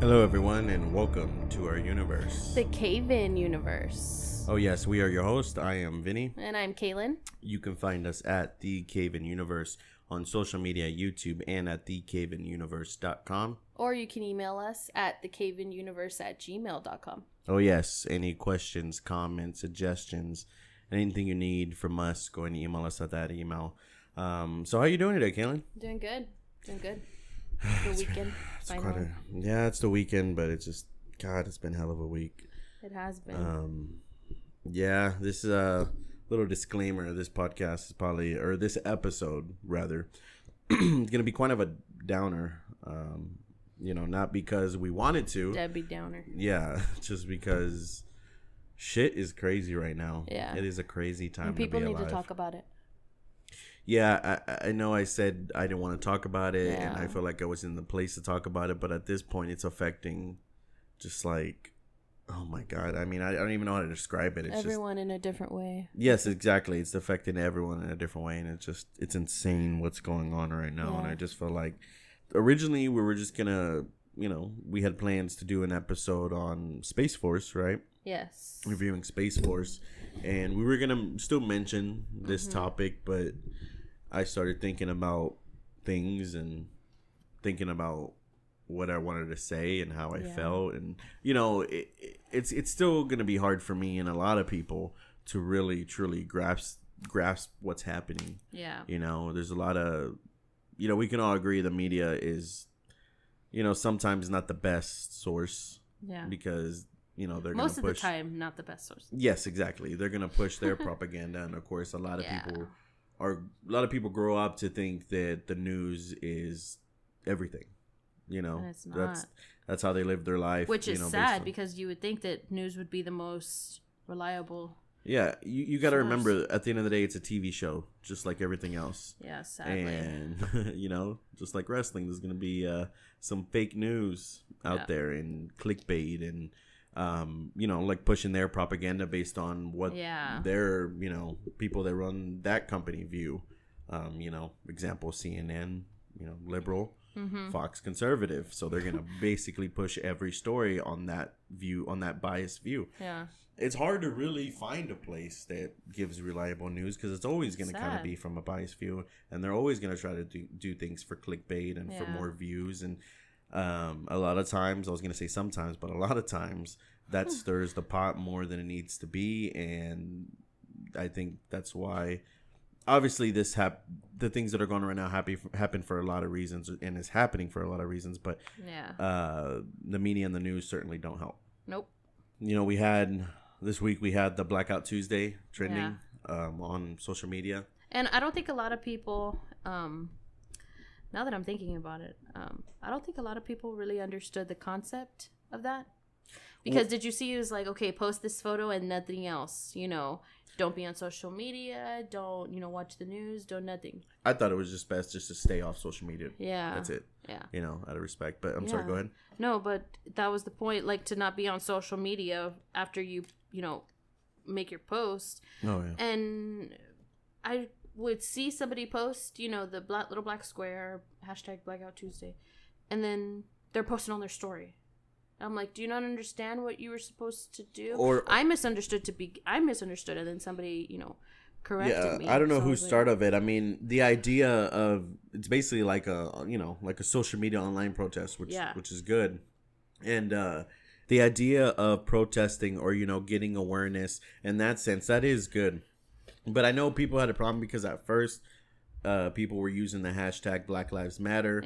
Hello, everyone, and welcome to our universe. The CayVin Universe. Oh, yes, we are your host. I am Vinny. And I'm Caylin. You can find us at the CayVin Universe on social media, YouTube, and at thecayvinuniverse.com. Or you can email us at thecayvinuniverse@gmail.com. Oh, yes, any questions, comments, suggestions, anything you need from us, go and email us at that email. So how you doing today, Caylin? Doing good. The weekend. It's the weekend, but it's just, God, it's been a hell of a week. It has been. This is a little disclaimer. This podcast is probably, or this episode rather, going to be kind of a downer. Not because we wanted to. Debbie Downer. Yeah, just because shit is crazy right now. Yeah. It is a crazy time And people to be need alive. to talk about it. Yeah, I know I said I didn't want to talk about it, and Yeah. I feel like I was in the place to talk about it, but at this point, it's affecting just like, oh my God. I mean, I don't even know how to describe it. It's Everyone in a different way. Yes, exactly. It's affecting everyone in a different way, and it's insane what's going on right now. Yeah. And I just feel like originally we were just gonna, we had plans to do an episode on Space Force, right? Yes. Reviewing Space Force, and we were gonna still mention this topic, but I started thinking about things and thinking about what I wanted to say and how I felt, and it's still gonna be hard for me and a lot of people to really truly grasp what's happening. Yeah. There's a lot of, we can all agree the media is, sometimes not the best source. Yeah. Because they're gonna Most push. of the time, not the best source. Yes, exactly. They're gonna push their propaganda, and of course, a lot of people grow up to think that the news is everything. And it's not. That's how they live their life. Which is sad because you would think that news would be the most reliable. Yeah, you got to source. remember, at the end of the day, it's a TV show, just like everything else. Yeah, sadly. And just like wrestling, there's gonna be some fake news out there and clickbait and like pushing their propaganda based on what their people that run that company view. Example, CNN, liberal. Mm-hmm. Fox conservative, so they're gonna basically push every story on that view, on that biased view. Yeah, it's hard to really find a place that gives reliable news because it's always gonna kind of be from a biased view, and they're always gonna try to do things for clickbait and for more views. And a lot of times, I was gonna say sometimes, but a lot of times that stirs the pot more than it needs to be, and I think that's why. Obviously, the things that are going on right now happen for a lot of reasons, and is happening for a lot of reasons. But the media and the news certainly don't help. Nope. This week we had the Blackout Tuesday trending on social media, and I don't think a lot of people. Now that I'm thinking about it, I don't think a lot of people really understood the concept of that. Because did you see it was like, okay, post this photo and nothing else, don't be on social media, don't, watch the news, don't nothing. I thought it was just best just to stay off social media. Yeah. That's it. Yeah. Out of respect. But I'm sorry, go ahead. No, but that was the point, like to not be on social media after you, make your post. Oh, yeah. And I would see somebody post, the little black square, hashtag Blackout Tuesday, and then they're posting on their story. I'm like, do you not understand what you were supposed to do? Or I misunderstood, and then somebody, corrected me. I don't know who started it. I mean, the idea of it's basically like a social media online protest, which is good, and the idea of protesting or getting awareness in that sense, that is good. But I know people had a problem because at first. People were using the hashtag Black Lives Matter,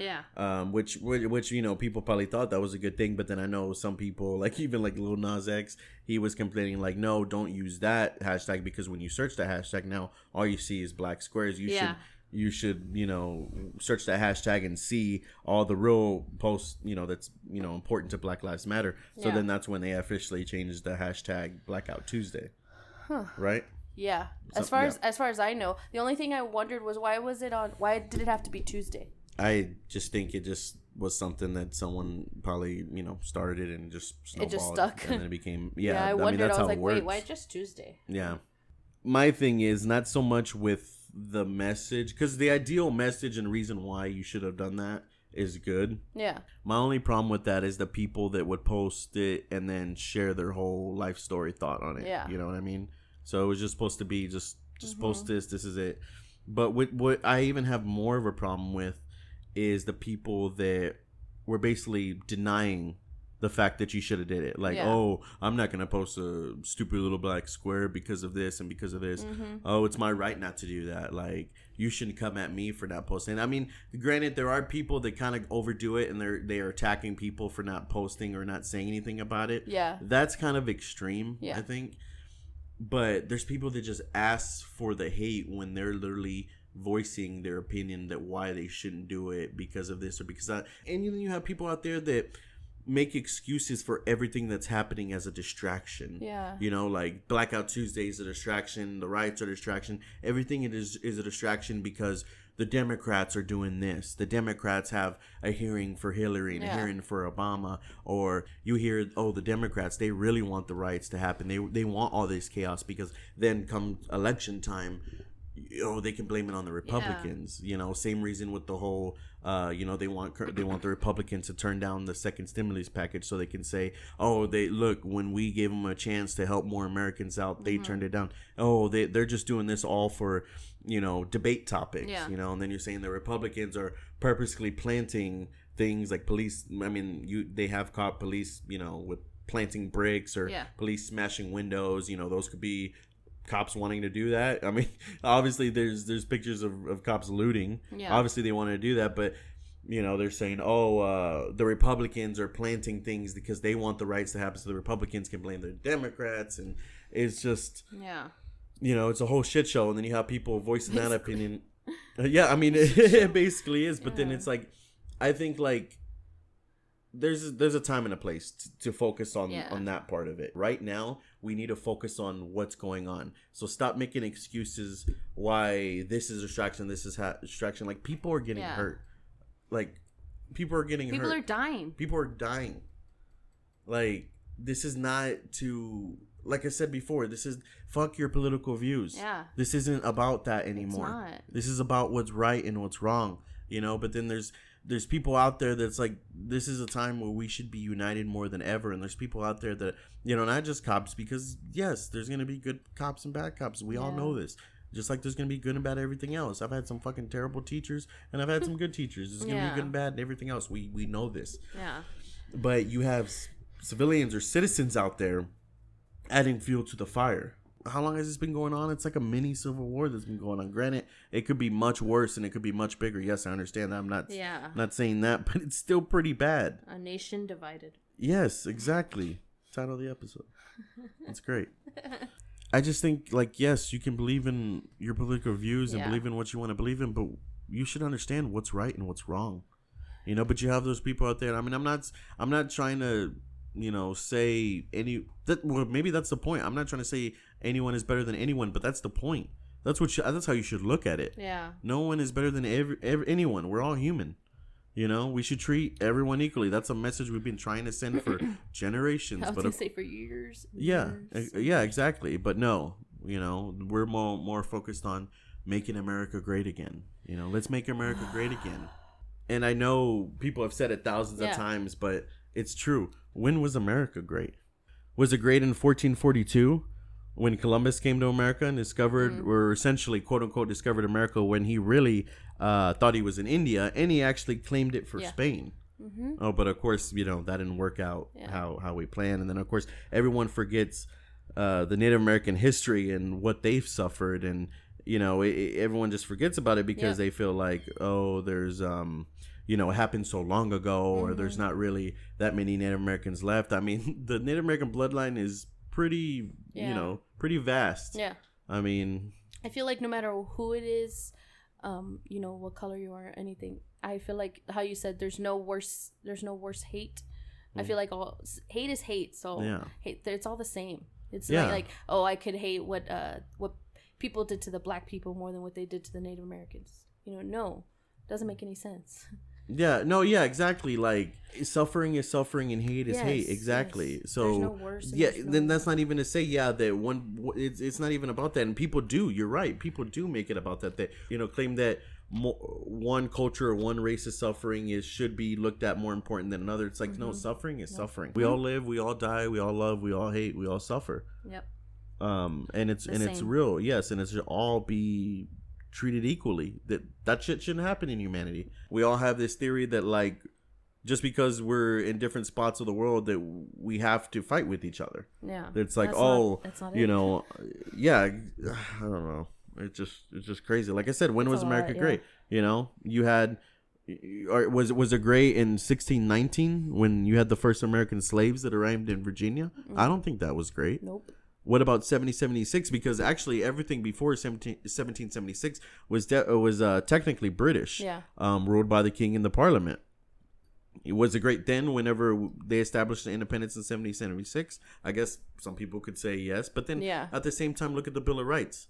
which people probably thought that was a good thing, but then I know some people, like even like Lil Nas X, he was complaining like, no, don't use that hashtag because when you search that hashtag now, all you see is black squares. You should search that hashtag and see all the real posts that's important to Black Lives Matter. So then that's when they officially changed the hashtag Blackout Tuesday, right? Yeah. As far as I know, the only thing I wondered was why did it have to be Tuesday? I just think it just was something that someone probably, started and just snowballed. It just stuck. And then it became, I wondered, I was like, wait, why just Tuesday? Yeah. My thing is not so much with the message, because the ideal message and reason why you should have done that is good. Yeah. My only problem with that is the people that would post it and then share their whole life story thought on it. Yeah. You know what I mean? So it was just supposed to be just post this is it. But what I even have more of a problem with is the people that were basically denying the fact that you should have did it. Like, oh, I'm not going to post a stupid little black square because of this and because of this. Oh, it's my right not to do that. Like, you shouldn't come at me for not posting. I mean, granted, there are people that kind of overdo it and they are attacking people for not posting or not saying anything about it. Yeah. That's kind of extreme, I think. But there's people that just ask for the hate when they're literally voicing their opinion that why they shouldn't do it because of this or because that. And then you have people out there that make excuses for everything that's happening as a distraction. Yeah. You know, like Blackout Tuesday is a distraction. The riots are a distraction. Everything is a distraction because the Democrats are doing this. The Democrats have a hearing for Hillary and a hearing for Obama. Or you hear, oh, the Democrats, they really want the riots to happen. They want all this chaos because then come election time, they can blame it on the Republicans. You know, same reason with the whole they want the Republicans to turn down the second stimulus package so they can say, oh, when we gave them a chance to help more Americans out, they turned it down. Oh, they're just doing this all for debate topics. And then you're saying the Republicans are purposely planting things like police. I mean, they have caught police with planting bricks or police smashing windows. Those could be cops wanting to do that. I mean, obviously there's pictures of cops looting. Obviously they want to do that, but they're saying, the Republicans are planting things because they want the riots to happen so the Republicans can blame the Democrats, and it's just it's a whole shit show. And then you have people voicing that opinion. I mean it basically is, but then it's like, I think like there's a time and a place to focus on that part of it. Right now, we need to focus on what's going on. So stop making excuses why this is a distraction, this is distraction. Like, people are getting hurt. Like, people are getting hurt. People are dying. People are dying. Like, this is not to... Like I said before, this is... Fuck your political views. Yeah. This isn't about that anymore. It's not. This is about what's right and what's wrong. But then there's people out there that's like, this is a time where we should be united more than ever. And there's people out there that, not just cops, because yes, there's going to be good cops and bad cops. We all know this. Just like there's going to be good and bad everything else. I've had some fucking terrible teachers and I've had some good teachers. There's going to be good and bad and everything else. We know this. Yeah. But you have civilians or citizens out there adding fuel to the fire. How long has this been going on? It's like a mini civil war that's been going on. Granted, it could be much worse and it could be much bigger. Yes, I understand that. I'm not saying that, but it's still pretty bad. A nation divided. Yes, exactly. Title of the episode. That's great. I just think, like, yes, you can believe in your political views and believe in what you want to believe in, but you should understand what's right and what's wrong. But you have those people out there. I mean, I'm not trying to say maybe that's the point. I'm not trying to say anyone is better than anyone, but that's the point. That's how you should look at it. Yeah. No one is better than anyone. We're all human. We should treat everyone equally. That's a message we've been trying to send for generations. I was going to say for years. Yeah, exactly. But no, we're more focused on making America great again. Let's make America great again. And I know people have said it thousands of times, but it's true. When was America great? Was it great in 1442 when Columbus came to America and discovered, or essentially, quote unquote, discovered America, when he really thought he was in India and he actually claimed it for Spain? Oh, but of course, that didn't work out how we planned. And then, of course, everyone forgets the Native American history and what they've suffered. And, everyone just forgets about it because they feel like, oh, there's... it happened so long ago, or there's not really that many Native Americans left. I mean, the Native American bloodline is pretty, pretty vast. Yeah. I mean, I feel like no matter who it is, what color you are, anything, I feel like how you said there's no worse hate. I feel like all hate is hate. So hate, it's all the same. It's like, oh, I could hate what people did to the black people more than what they did to the Native Americans. No, doesn't make any sense. Yeah, no, yeah, exactly. Like, suffering is suffering and hate is hate. Exactly. Yes. So, there's no worse, then that's not even to say, that one, it's not even about that. And people do, you're right. People do make it about that. They, claim that one culture or one race's suffering should be looked at more important than another. It's like, no, suffering is suffering. We all live, we all die, we all love, we all hate, we all suffer. Yep. And it's real, yes, and it should all be treated equally. That shit shouldn't happen in humanity. We all have this theory that, like, just because we're in different spots of the world, that we have to fight with each other. Yeah. It's like, that's not you know, yeah, I don't know. It's just crazy. Like I said, when was America great? You know, you had, or was it great in 1619 when you had the first American slaves that arrived in Virginia? I don't think that was great. Nope. What about 1776? Because actually everything before 1776 was technically British. Yeah. Ruled by the king and the Parliament. Was it great then whenever they established the independence in 1776? I guess some people could say yes. But then at the same time, look at the Bill of Rights.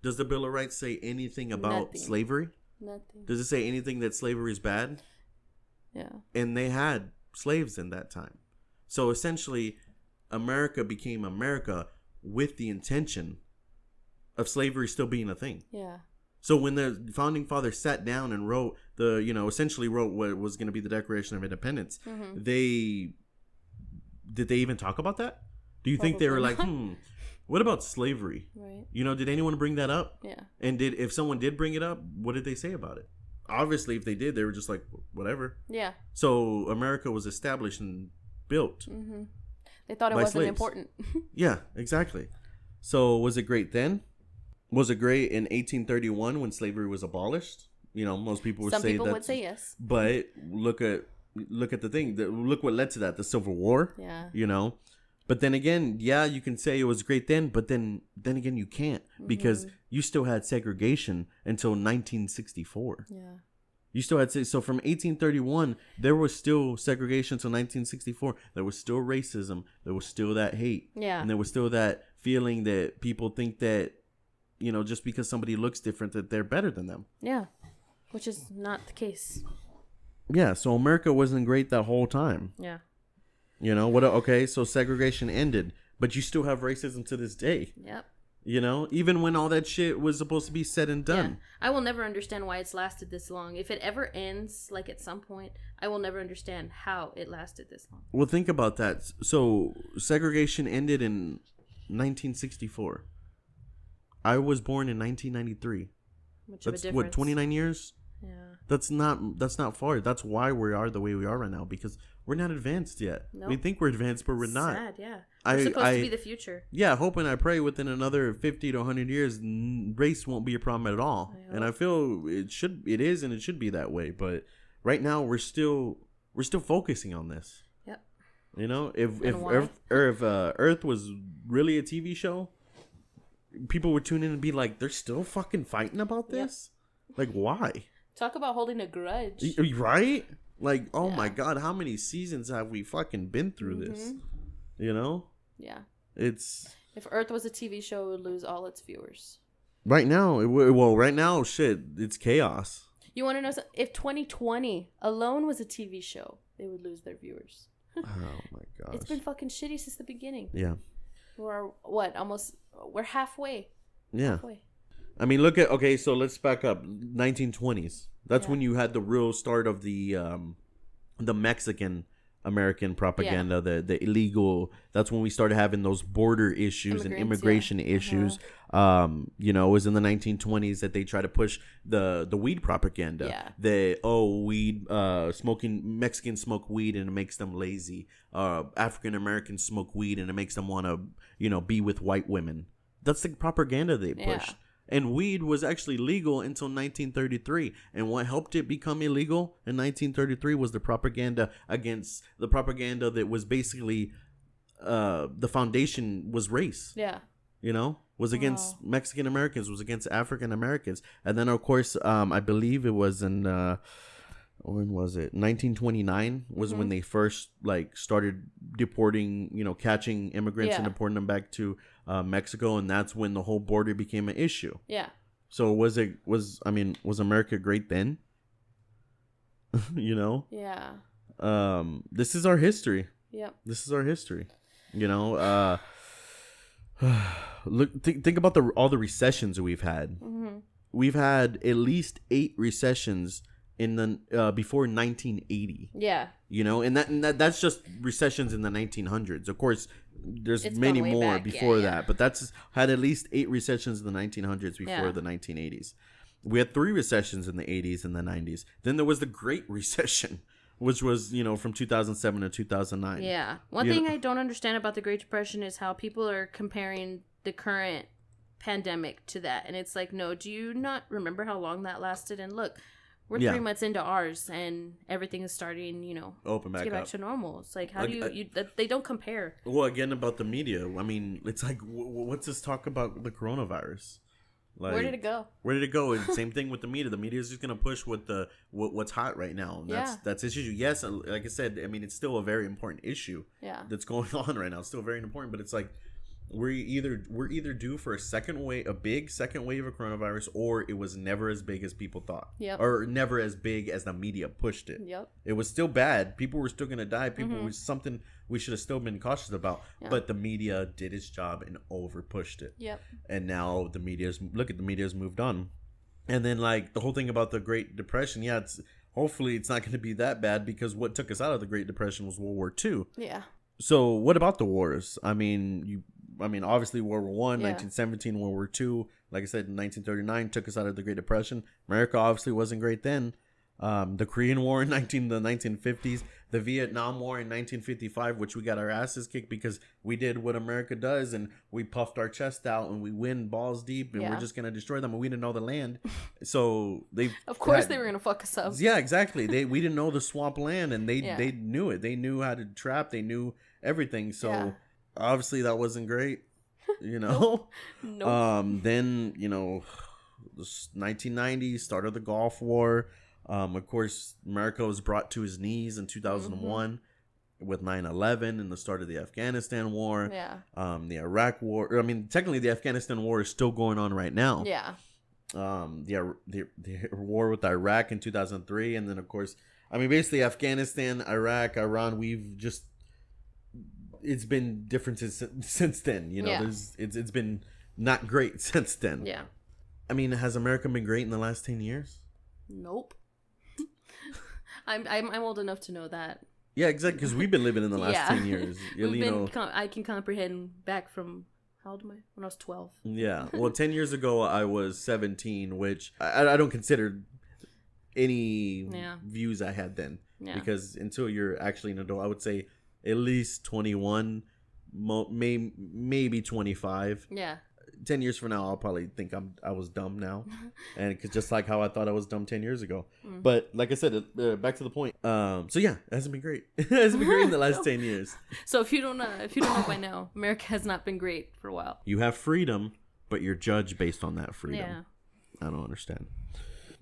Does the Bill of Rights say anything about slavery? Nothing. Does it say anything that slavery is bad? Yeah. And they had slaves in that time. So essentially, America became America with the intention of slavery still being a thing. Yeah. So when the founding fathers sat down and wrote essentially wrote what was going to be the Declaration of Independence, did they even talk about that? Do you think they were like, what about slavery? Right. You know, did anyone bring that up? Yeah. And if someone did bring it up, what did they say about it? Obviously, if they did, they were just like, whatever. Yeah. So America was established and built. Mm-hmm. They thought it wasn't slaves. Important. Yeah, exactly. So was it great then? Was it great in 1831 when slavery was abolished? You know, most people would say that. Some people would say yes. But look at the thing. Look what led to that. The Civil War. Yeah. You know. But then again, yeah, you can say it was great then. But then again, you can't. Because you still had segregation until 1964. Yeah. You still had so from 1831, there was still segregation until 1964. There was still racism. There was still that hate. Yeah. And there was still that feeling that people think that, you know, just because somebody looks different, that they're better than them. Yeah. Which is not the case. Yeah. So America wasn't great that whole time. Yeah. You know, okay, so segregation ended, but you still have racism to this day. Yep. You know, even when all that shit was supposed to be said and done. Yeah. I will never understand why it's lasted this long. If it ever ends, like at some point, I will never understand how it lasted this long. Well, think about that. So segregation ended in 1964. I was born in 1993. That's what, 29 years? Yeah. That's not far. That's why we are the way we are right now, because we're not advanced yet. Nope. We think we're advanced, but we're not. Sad, yeah. We're supposed to be the future. Yeah, hope and I pray within another 50 to 100 years, race won't be a problem at all. And I feel it is, and it should be that way. But right now, we're still focusing on this. Yep. You know, if Earth was really a TV show, people would tune in and be like, they're still fucking fighting about this? Yep. Like, why? Talk about holding a grudge. Right? Like, oh my God, how many seasons have we fucking been through this? You know? Yeah. It's... If Earth was a TV show, it would lose all its viewers. Right now, right now, shit, it's chaos. You want to know something? If 2020 alone was a TV show, they would lose their viewers. Oh my gosh. It's been fucking shitty since the beginning. Yeah. We're halfway. Yeah. Halfway. I mean, so let's back up. 1920s. That's when you had the real start of the Mexican American propaganda, the illegal. That's when we started having those border issues and immigration issues. You know, it was in the 1920s that they tried to push the weed propaganda. Yeah. Weed, smoking, Mexicans smoke weed and it makes them lazy. African Americans smoke weed and it makes them want to, you know, be with white women. That's the propaganda they pushed. Yeah. And weed was actually legal until 1933. And what helped it become illegal in 1933 was the propaganda that was basically the foundation was race. Yeah. You know, was against Mexican Americans, was against African Americans. And then, of course, I believe it was in, when was it? 1929 was when they first started deporting, you know, catching immigrants and deporting them back to Mexico, and that's when the whole border became an issue. Yeah. So was America great then? You know? Yeah. This is our history. Yep. This is our history. You know, think about all the recessions that we've had. Mm-hmm. we've had at least 8 recessions in the before 1980. Yeah. You know, and that's just recessions in the 1900s. Of course, there's many more back. before that, but that's had at least 8 recessions in the 1900s before the 1980s. We had 3 recessions in the 80s and the 90s. Then there was the Great Recession, which was, you know, from 2007 to 2009. Yeah. One thing I don't understand about the Great Depression is how people are comparing the current pandemic to that. And it's like, no, do you not remember how long that lasted? And look, we're 3 months into ours and everything is starting, you know, open back to get back to normal. It's like, how do you they don't compare. Well, again, about the media. I mean, it's like, what's this talk about the coronavirus? Like, where did it go? Where did it go? And same thing with the media. The media is just gonna push what's hot right now. And that's issue. Yes, like I said, I mean, it's still a very important issue. Yeah. That's going on right now. It's still very important, but it's like we're either due for a big second wave of coronavirus, or it was never as big as people thought. Yep. Or never as big as the media pushed it. Yep. It was still bad. People were still gonna die. People was something we should have still been cautious about. Yeah. But the media did its job and over pushed it. Yep. And now the media's moved on. And then like the whole thing about the Great Depression, hopefully it's not gonna be that bad, because what took us out of the Great Depression was World War II. Yeah. So what about the wars? I mean, obviously World War I, 1917, World War II. Like I said, 1939 took us out of the Great Depression. America obviously wasn't great then. The Korean War in the 1950s, the Vietnam War in 1955, which we got our asses kicked because we did what America does and we puffed our chest out and we win balls deep and we're just gonna destroy them, and we didn't know the land, so they were gonna fuck us up. Yeah, exactly. We didn't know the swamp land, and they knew it. They knew how to trap. They knew everything. So obviously that wasn't great, you know. Nope. Then, you know, 1990s, start of the Gulf War. Of course, America was brought to his knees in 2001 with 9/11 and the start of the Afghanistan War. Yeah. The Iraq War. I mean, technically, the Afghanistan War is still going on right now. Yeah. The war with Iraq in 2003, and then of course, I mean, basically Afghanistan, Iraq, Iran. It's been different since then. You know, it's been not great since then. Yeah. I mean, has America been great in the last 10 years? Nope. I'm old enough to know that. Yeah, exactly. Because we've been living in the last 10 years. I can comprehend back from, how old am I? When I was 12. Yeah. Well, 10 years ago I was 17, which I don't consider any views I had then. Yeah. Because until you're actually an adult, I would say at least 21, maybe 25. Yeah. 10 years from now, I'll probably think I was dumb now, and cause just like how I thought I was dumb 10 years ago. But like I said, back to the point. So yeah, it hasn't been great. It hasn't been great in the last 10 years. So if you don't know by now, America has not been great for a while. You have freedom, but you're judged based on that freedom. Yeah. I don't understand.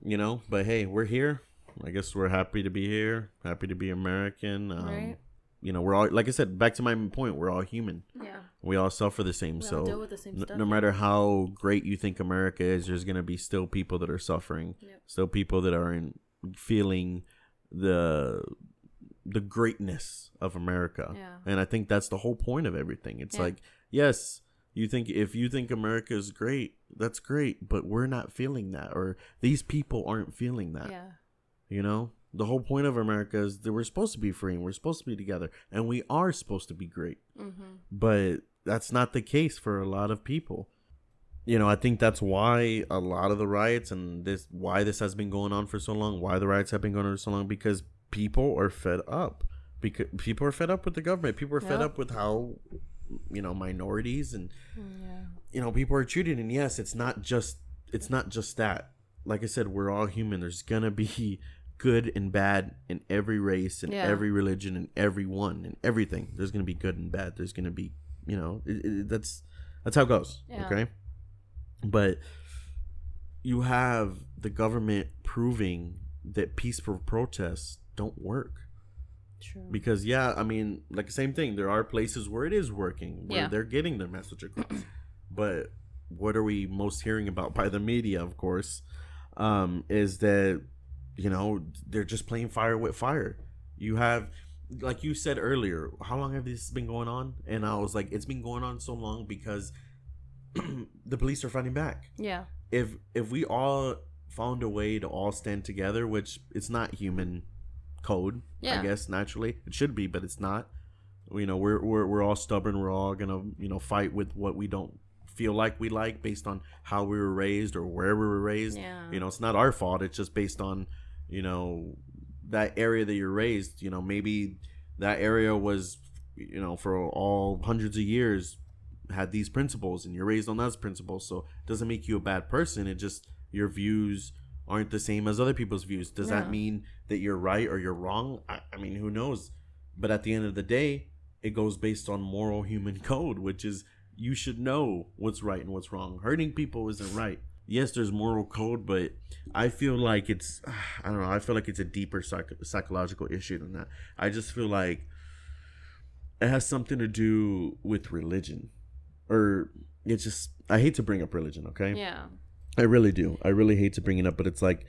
You know, but hey, we're here. I guess we're happy to be here. Happy to be American. Right. You know, we're all, like I said, back to my point, we're all human. Yeah. We all suffer the same. We all deal with the same stuff. No matter how great you think America is, there's going to be still people that are suffering. Yep. Still people that are feeling the greatness of America. Yeah. And I think that's the whole point of everything. It's like, yes, if you think America is great, that's great, but we're not feeling that, or these people aren't feeling that. Yeah. You know? The whole point of America is that we're supposed to be free and we're supposed to be together and we are supposed to be great. But that's not the case for a lot of people. You know, I think that's why a lot of the riots and why this has been going on for so long, why the riots have been going on for so long, because people are fed up. Because people are fed up with the government. People are fed up with how, you know, minorities and, you know, people are treated. And yes, it's not just that. Like I said, we're all human. There's going to be good and bad in every race and every religion and everyone and everything. There's going to be good and bad. There's going to be, you know, that's how it goes. Yeah. Okay. But you have the government proving that peaceful protests don't work. True. Because, I mean, like the same thing. There are places where it is working, where they're getting their message across. But what are we most hearing about by the media, of course, is that, you know, they're just playing fire with fire. You have, like you said earlier, how long have this been going on? And I was like, it's been going on so long because the police are fighting back. Yeah. if we all found a way to all stand together, which it's not human code, I guess naturally it should be, but it's not. You know, we're all stubborn. We're all gonna, you know, fight with what we don't feel like we like based on how we were raised or where we were raised. Yeah. You know, it's not our fault. It's just based on, you know, that area that you're raised. You know, maybe that area was, you know, for all hundreds of years had these principles, and you're raised on those principles. So it doesn't make you a bad person. It just, your views aren't the same as other people's views. Does that mean that you're right or you're wrong? I mean, who knows? But at the end of the day, it goes based on moral human code, which is you should know what's right and what's wrong. Hurting people isn't right. Yes, there's moral code, but I feel like it's, I don't know, I feel like it's a deeper psychological issue than that. I just feel like it has something to do with religion. Or it's just, I hate to bring up religion, okay? Yeah. I really do. I really hate to bring it up, but it's like,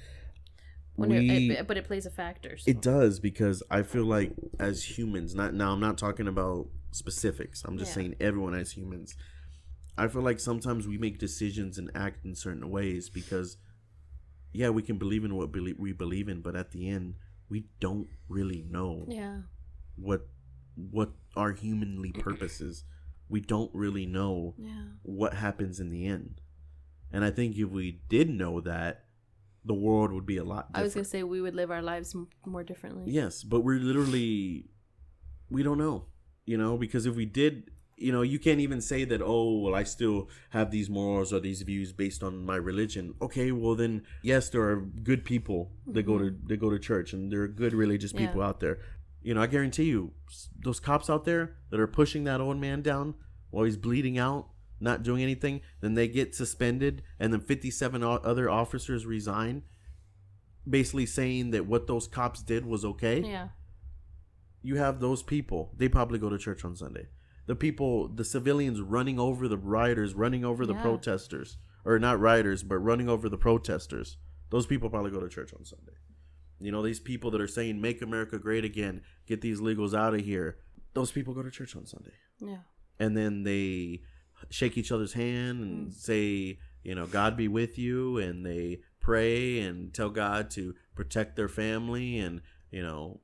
but it plays a factor. So. It does, because I feel like as humans, I'm not talking about specifics. I'm just saying everyone as humans. I feel like sometimes we make decisions and act in certain ways because, we can believe in what we believe in, but at the end, we don't really know what our humanly purpose is. We don't really know what happens in the end. And I think if we did know that, the world would be a lot different. I was going to say we would live our lives more differently. Yes, but we don't know, you know, because if we did, you know, you can't even say that, oh, well, I still have these morals or these views based on my religion. Okay, well then, yes, there are good people that go to church, and there are good religious people out there. You know, I guarantee you, those cops out there that are pushing that old man down while he's bleeding out, not doing anything, then they get suspended, and then 57 other officers resign, basically saying that what those cops did was okay. Yeah. You have those people, they probably go to church on Sunday. The civilians running over the rioters, running over the protesters, or not rioters, but running over the protesters, those people probably go to church on Sunday. You know, these people that are saying, make America great again, get these illegals out of here, those people go to church on Sunday. Yeah. And then they shake each other's hand and say, you know, God be with you, and they pray and tell God to protect their family, and, you know,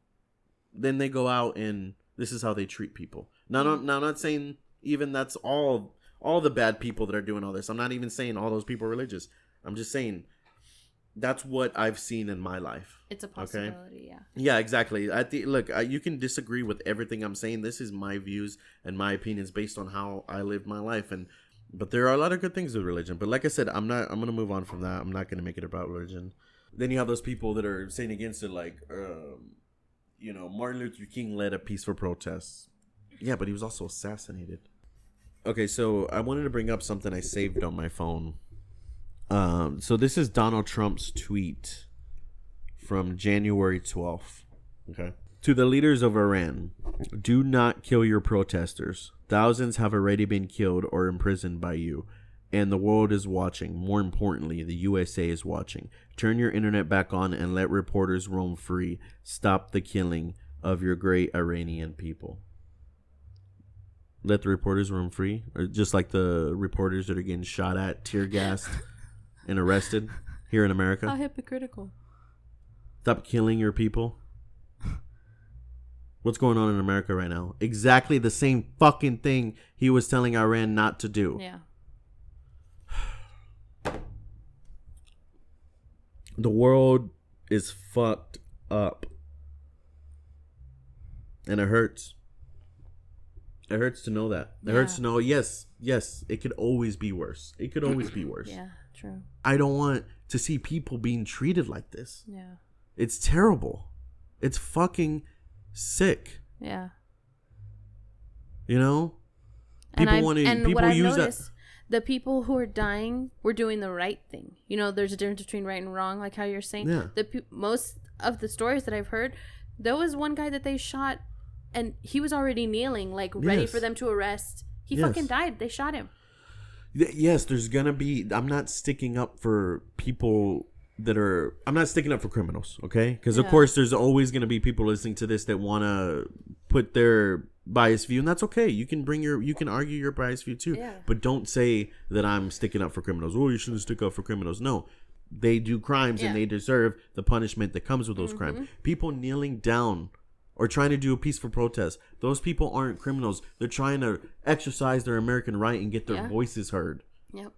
then they go out and this is how they treat people. Now, I'm not saying even that's all the bad people that are doing all this. I'm not even saying all those people are religious. I'm just saying that's what I've seen in my life. It's a possibility, okay? Yeah, exactly. Look, you can disagree with everything I'm saying. This is my views and my opinions based on how I lived my life, but there are a lot of good things with religion. But like I said, I'm gonna move on from that. I'm not gonna make it about religion. Then you have those people that are saying against it, like, you know, Martin Luther King led a peaceful protest. Yeah, but he was also assassinated. Okay, so I wanted to bring up something I saved on my phone. So this is Donald Trump's tweet from January 12th. Okay. To the leaders of Iran, do not kill your protesters. Thousands have already been killed or imprisoned by you, and the world is watching. More importantly, the USA is watching. Turn your internet back on and let reporters roam free. Stop the killing of your great Iranian people. Let the reporters roam free? Or just like the reporters that are getting shot at, tear gassed, and arrested here in America? How hypocritical. Stop killing your people. What's going on in America right now? Exactly the same fucking thing he was telling Iran not to do. Yeah. The world is fucked up. And it hurts. It hurts to know that. It hurts to know, yes, it could always be worse. It could always be worse. Yeah, true. I don't want to see people being treated like this. Yeah. It's terrible. It's fucking sick. Yeah. You know? People use that. The people who are dying were doing the right thing. You know, there's a difference between right and wrong, like how you're saying. Yeah. Most of the stories that I've heard, there was one guy that they shot, and he was already kneeling, like ready for them to arrest. He fucking died. They shot him. Yes, there's gonna be. I'm not sticking up for people that are. I'm not sticking up for criminals, okay? Because of course, there's always gonna be people listening to this that want to put their biased view, and that's okay. You can argue your biased view too. Yeah. But don't say that I'm sticking up for criminals. Oh, you shouldn't stick up for criminals. No. They do crimes and they deserve the punishment that comes with those crimes. People kneeling down or trying to do a peaceful protest, those people aren't criminals. They're trying to exercise their American right and get their voices heard. Yep.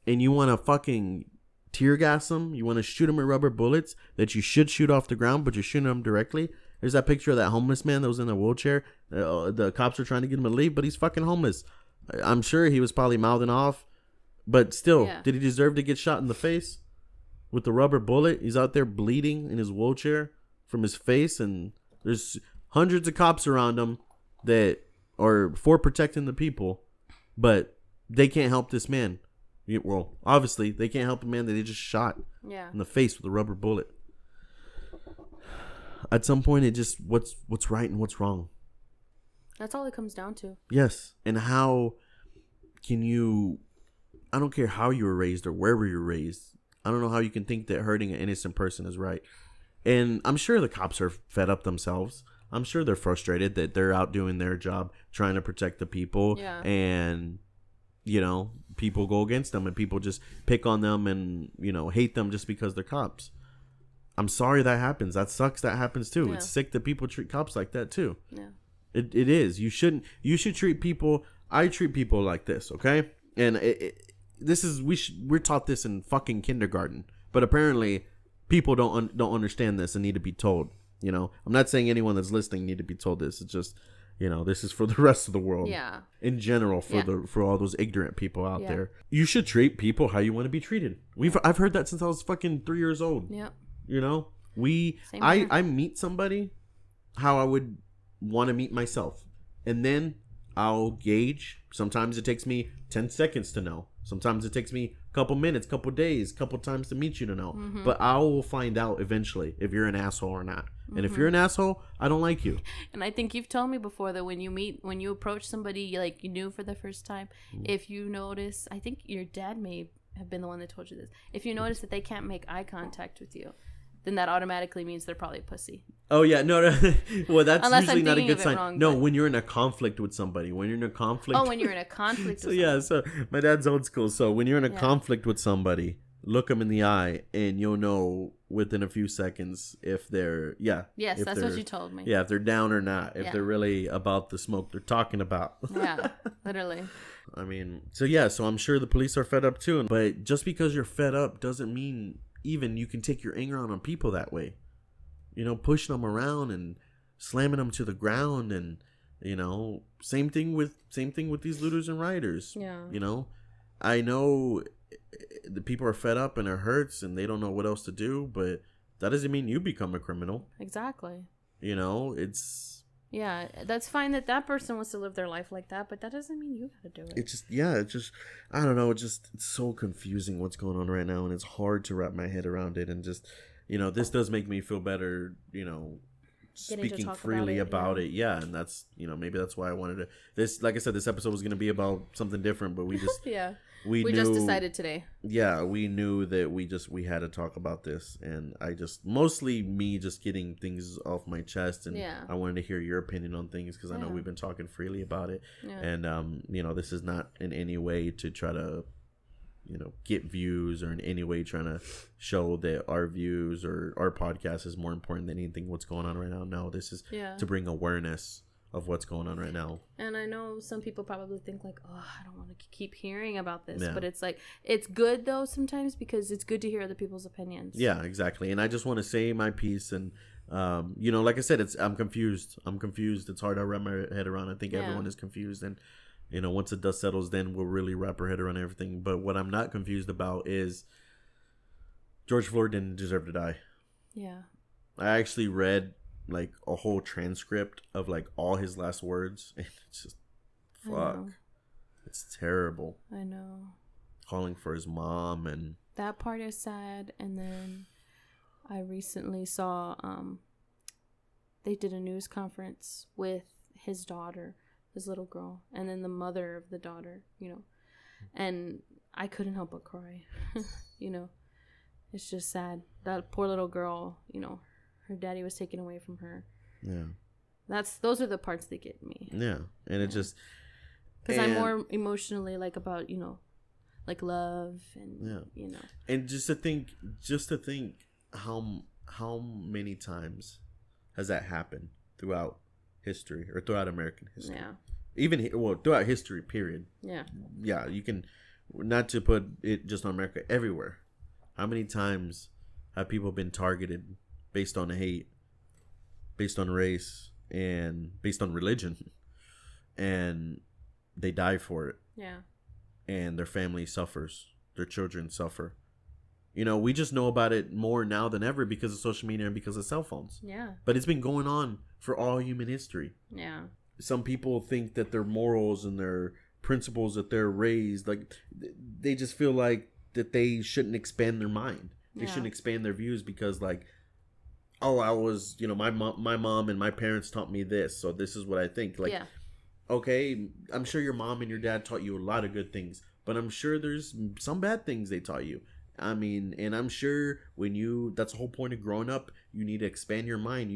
And you want to fucking tear gas them? You want to shoot them with rubber bullets that you should shoot off the ground, but you're shooting them directly? There's that picture of that homeless man that was in a wheelchair. The cops are trying to get him to leave, but he's fucking homeless. I'm sure he was probably mouthing off. But still, did he deserve to get shot in the face with the rubber bullet? He's out there bleeding in his wheelchair from his face, and there's hundreds of cops around him that are for protecting the people, but they can't help this man. Well, obviously, they can't help a man that they just shot in the face with a rubber bullet. At some point, it just what's right and what's wrong. That's all it comes down to. Yes, and how can you? I don't care how you were raised or wherever you're raised. I don't know how you can think that hurting an innocent person is right. And I'm sure the cops are fed up themselves. I'm sure they're frustrated that they're out doing their job, trying to protect the people. Yeah. And, you know, people go against them and people just pick on them and, you know, hate them just because they're cops. I'm sorry that happens. That sucks. That happens too. Yeah. It's sick that people treat cops like that too. Yeah. It is. You should treat people. I treat people like this. Okay. And we're taught this in fucking kindergarten, but apparently people don't understand this and need to be told. You know, I'm not saying anyone that's listening need to be told this. It's just, you know, this is for the rest of the world. Yeah. In general, for all those ignorant people out there, you should treat people how you want to be treated. I've heard that since I was fucking 3 years old. Yeah. You know, I meet somebody how I would want to meet myself, and then I'll gauge. Sometimes it takes me 10 seconds to know. Sometimes it takes me a couple minutes, couple days, couple times to meet you to know. Mm-hmm. But I will find out eventually if you're an asshole or not. Mm-hmm. And if you're an asshole, I don't like you. And I think you've told me before that when you approach somebody like you knew for the first time, if you notice, I think your dad may have been the one that told you this. If you notice that they can't make eye contact with you, then that automatically means they're probably a pussy. Oh, yeah. No. Well, that's usually not a good sign. Wrong, no, when you're in a conflict with somebody. When you're in a conflict. Oh, when you're in a conflict so, yeah. So, my dad's old school. So, when you're in a conflict with somebody, look them in the eye and you'll know within a few seconds if they're, Yes, that's what you told me. Yeah, if they're down or not. If they're really about the smoke they're talking about. Yeah, literally. I mean, so I'm sure the police are fed up too. But just because you're fed up doesn't mean even you can take your anger out on people that way. You know, pushing them around and slamming them to the ground, and you know, same thing with these looters and rioters. Yeah. You know, I know the people are fed up and it hurts and they don't know what else to do, but that doesn't mean you become a criminal. Exactly. You know, it's that's fine that person wants to live their life like that, but that doesn't mean you gotta do it. It's just I don't know, it's so confusing what's going on right now, and it's hard to wrap my head around it, and just, you know, this does make me feel better, you know, speaking freely about it. Yeah, and that's, you know, maybe that's why I wanted to like I said, this episode was going to be about something different, but we just we just decided today. Yeah, we knew that we had to talk about this, and I just mostly me just getting things off my chest, and I wanted to hear your opinion on things because I know we've been talking freely about it, and you know, this is not in any way to try to, you know, get views or in any way trying to show that our views or our podcast is more important than anything what's going on right now. No, this is to bring awareness of what's going on right now. And I know some people probably think like, oh, I don't want to keep hearing about this, but it's like, it's good though sometimes because it's good to hear other people's opinions. Yeah, exactly. And I just want to say my piece, and you know, like I said, I'm confused. It's hard to wrap my head around. I think everyone is confused, and you know, once the dust settles, then we'll really wrap our head around everything. But what I'm not confused about is George Floyd didn't deserve to die. Yeah. I actually read like a whole transcript of like all his last words, and it's just fuck. It's terrible. I know. Calling for his mom, and that part is sad. And then I recently saw they did a news conference with his daughter, his little girl, and then the mother of the daughter, you know, and I couldn't help but cry. You know, it's just sad. That poor little girl, you know, her daddy was taken away from her. Yeah. Those are the parts that get me. Yeah, and it just because I'm more emotionally like about like love and and just to think how many times has that happened throughout history or throughout American history? Yeah, even throughout history, period. Yeah, you can not to put it just on America, everywhere. How many times have people been targeted based on hate, based on race, and based on religion, and they die for it? Yeah. And their family suffers, their children suffer. We just know about it more now than ever because of social media and because of cell phones. Yeah. But it's been going on for all human history. Yeah. Some people think that their morals and their principles that they're raised, like, they just feel like that they shouldn't expand their mind. They shouldn't expand their views because, like, oh, I was, my mom and my parents taught me this, so this is what I think. Like, okay, I'm sure your mom and your dad taught you a lot of good things, but I'm sure there's some bad things they taught you. I mean, and I'm sure that's the whole point of growing up. You need to expand your mind.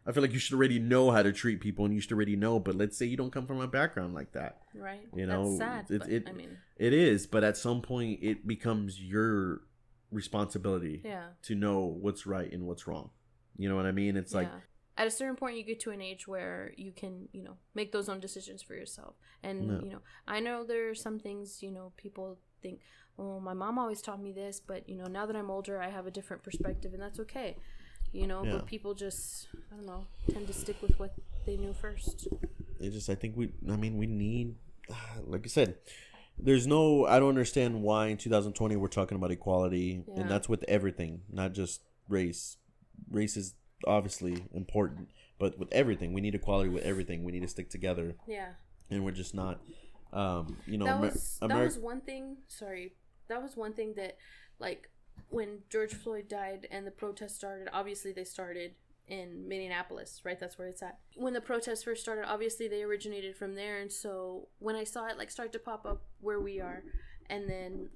I feel like you should already know how to treat people and you should already know, but let's say you don't come from a background like that. Right. That's sad. It is, but at some point it becomes your responsibility to know what's right and what's wrong. You know what I mean? It's like, at a certain point you get to an age where you can, make those own decisions for yourself. And, I know there are some things, people think, oh, my mom always taught me this, but, now that I'm older, I have a different perspective, and that's okay. But people just, I don't know, tend to stick with what they knew first. I think we need, like I said, I don't understand why in 2020 we're talking about equality, and that's with everything, not just race. Race is obviously important, but with everything, we need equality with everything. We need to stick together. Yeah. And we're just not, that was one thing. Sorry. That was one thing that, like, when George Floyd died and the protests started, obviously they started in Minneapolis, right? That's where it's at. When the protests first started, obviously they originated from there. And so when I saw it, like, start to pop up where we are, and then,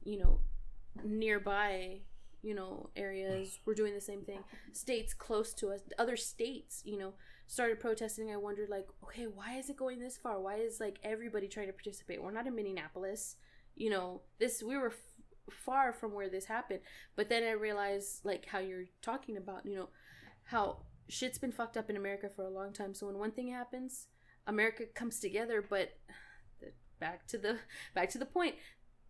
nearby, areas were doing the same thing. States close to us, other states, started protesting. I wondered, like, okay, why is it going this far? Why is, like, everybody trying to participate? We're not in Minneapolis. We were far from where this happened. But then I realized, like, how you're talking about, how shit's been fucked up in America for a long time. So when one thing happens, America comes together, but back to the point,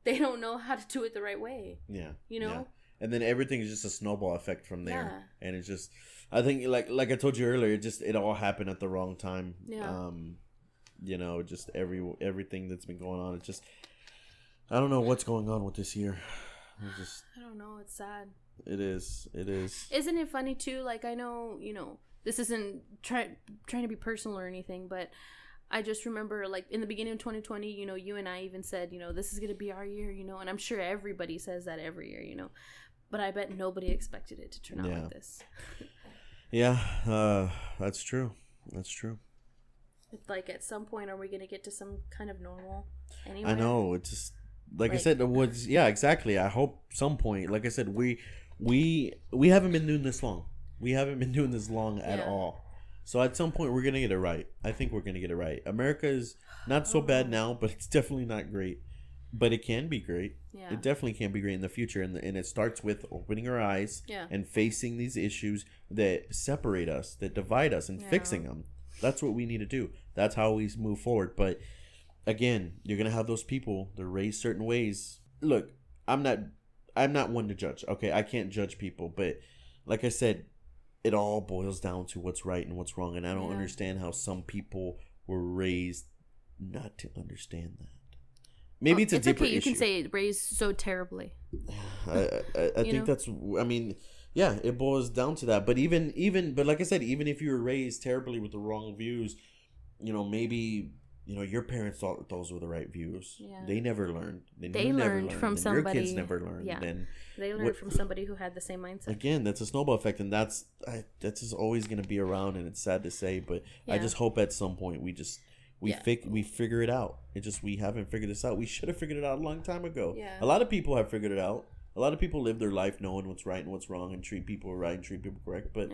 they don't know how to do it the right way. Yeah. Yeah. And then everything is just a snowball effect from there. Yeah. And it's just, I think, like I told you earlier, it all happened at the wrong time. Yeah. Just everything that's been going on. It's just, I don't know what's going on with this year. I don't know. It's sad. It is. Isn't it funny too? Like, I know, this isn't trying to be personal or anything, but I just remember, like, in the beginning of 2020, you and I even said, this is going to be our year, and I'm sure everybody says that every year, but I bet nobody expected it to turn out like this. Yeah, that's true. It's like, at some point, are we going to get to some kind of normal anyway? I know. It's just, like I said, exactly. I hope some point, like I said, we haven't been doing this long. We haven't been doing this long at all. So at some point, we're going to get it right. I think we're going to get it right. America is not so bad now, but it's definitely not great. But it can be great. Yeah. It definitely can be great in the future. And it starts with opening our eyes and facing these issues that separate us, that divide us, and fixing them. That's what we need to do. That's how we move forward. But again, you're going to have those people. They're raised certain ways. Look, I'm not one to judge. Okay, I can't judge people. But like I said, it all boils down to what's right and what's wrong. And I don't understand how some people were raised not to understand that. Maybe it's a deeper issue. You can say raised so terribly. I think that's, it boils down to that. But but like I said, even if you were raised terribly with the wrong views, maybe, your parents thought those were the right views. Yeah. They never learned. They learned from somebody. Your kids never learned. Yeah. They learned from somebody who had the same mindset. Again, that's a snowball effect, and that's just always going to be around, and it's sad to say, but I just hope at some point we figure it out. We haven't figured this out. We should have figured it out a long time ago. Yeah. A lot of people have figured it out. A lot of people live their life knowing what's right and what's wrong and treat people right and treat people correct, but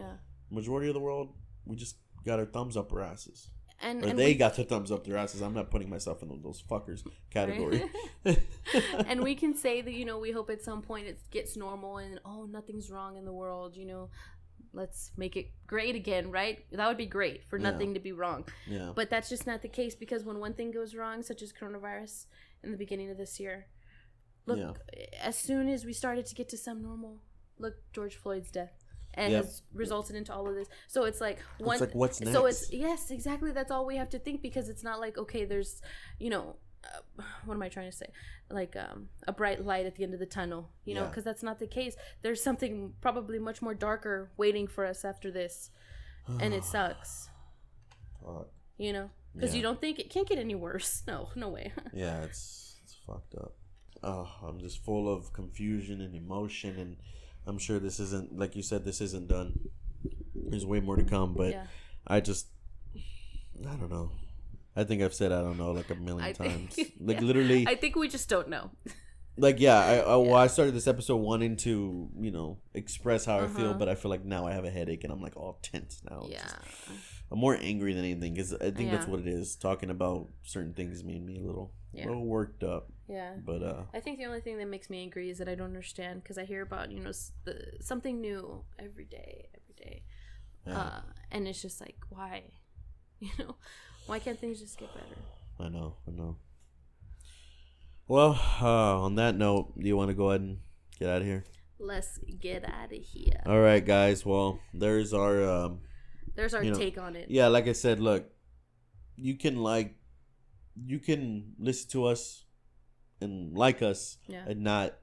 majority of the world, we just got our thumbs up our asses. And they got their thumbs up their asses. I'm not putting myself in those fuckers category. Right? And we can say that, you know, we hope at some point it gets normal and, oh, nothing's wrong in the world, you know. Let's make it great again, right? That would be great for nothing to be wrong. Yeah. But that's just not the case, because when one thing goes wrong, such as coronavirus in the beginning of this year, look, as soon as we started to get to some normal, look, George Floyd's death. And has resulted into all of this. So it's like it's like, what's next? So it's yes, exactly. That's all we have to think, because it's not like, okay, there's, you know, what am I trying to say? Like a bright light at the end of the tunnel, you know, because that's not the case. There's something probably much more darker waiting for us after this, and it sucks. Fuck. You know, because you don't think it can't get any worse. No way. Yeah, it's fucked up. Oh, I'm just full of confusion and emotion, and I'm sure this isn't, like you said, this isn't done. There's way more to come, but I don't know. I think I've said I don't know like a million times. Like literally. I think we just don't know. Like, I started this episode wanting to, you know, express how I feel, but I feel like now I have a headache and I'm like all tense now. Yeah. I'm more angry than anything, because I think that's what it is. Talking about certain things made me a little worked up. Yeah. But I think the only thing that makes me angry is that I don't understand, because I hear about, you know, something new every day. Yeah. And it's just like, why? You know, why can't things just get better? I know. Well, on that note, do you want to go ahead and get out of here? Let's get out of here. All right, guys. Well, there's our take on it. Yeah, like I said, look, you can listen to us and like us and not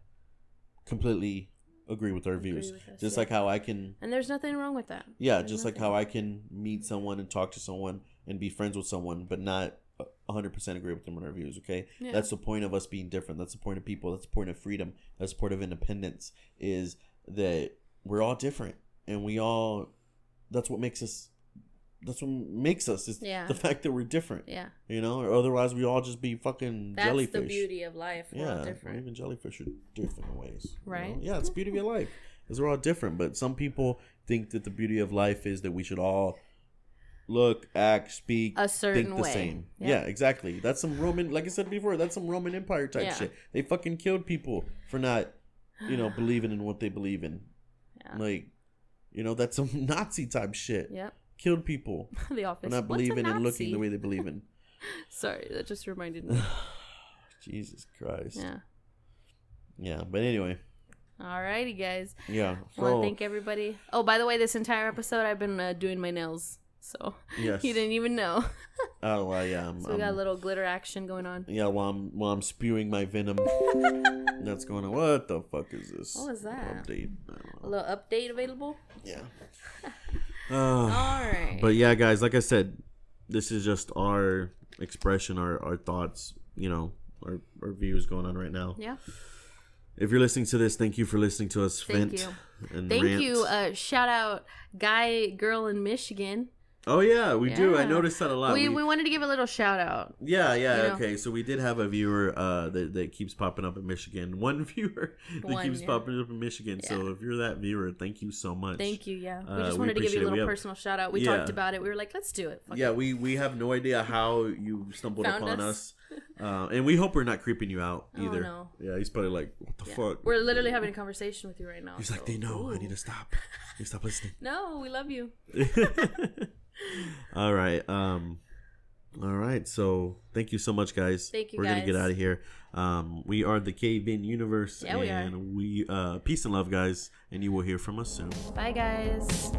completely agree with our views. Just like how I can. And there's nothing wrong with that. Yeah, just like how I can meet someone and talk to someone and be friends with someone, but not 100% agree with them on our views, okay? Yeah. That's the point of us being different. That's the point of people. That's the point of freedom. That's the point of independence, is that we're all different. And that's what makes us is the fact that we're different. Yeah. You know, or otherwise we all just be fucking jellyfish. That's the beauty of life. We're all different. Even jellyfish are different in ways. Right. You know? Yeah, it's the beauty of life. Because we're all different. But some people think that the beauty of life is that we should all look, act, speak, a certain think the same. Yep. Yeah, exactly. That's some Roman, like I said before, that's some Roman Empire type shit. They fucking killed people for not, you know, believing in what they believe in. Yeah. Like, you know, that's some Nazi type shit. Yep. Killed people. The Office. For not believing and looking the way they believe in. Sorry, that just reminded me. Jesus Christ. Yeah. Yeah, but anyway. Alrighty, guys. Yeah. I want to thank everybody. Oh, by the way, this entire episode I've been doing my nails. So you didn't even know. Oh well, yeah. So we got a little glitter action going on. Yeah, while I'm spewing my venom, that's going on. What the fuck is this? What was that? Update. A little update available. Yeah. All right. But yeah, guys, like I said, this is just our expression, our thoughts. You know, our views going on right now. Yeah. If you're listening to this, thank you for listening to us thank vent you. And thank rant. you. Shout out girl in Michigan. Oh yeah, we do. I noticed that a lot. We wanted to give a little shout out. Yeah. You know? Okay, so we did have a viewer that keeps popping up in Michigan. One viewer that keeps popping up in Michigan. Yeah. So if you're that viewer, thank you so much. Thank you. Yeah, we just wanted to give you a little personal shout out. We talked about it. We were like, let's do it. Fuck it. We have no idea how you stumbled upon us. And we hope we're not creeping you out either. No. Yeah, he's probably like, what the fuck? We're literally having a conversation with you right now. He's like, they know. Ooh. I need to stop. I need to stop listening. No, we love you. All right. So thank you so much, guys. Thank you. We're gonna get out of here. We are the CayVin Universe. Yeah, we are. And we peace and love, guys. And you will hear from us soon. Bye, guys.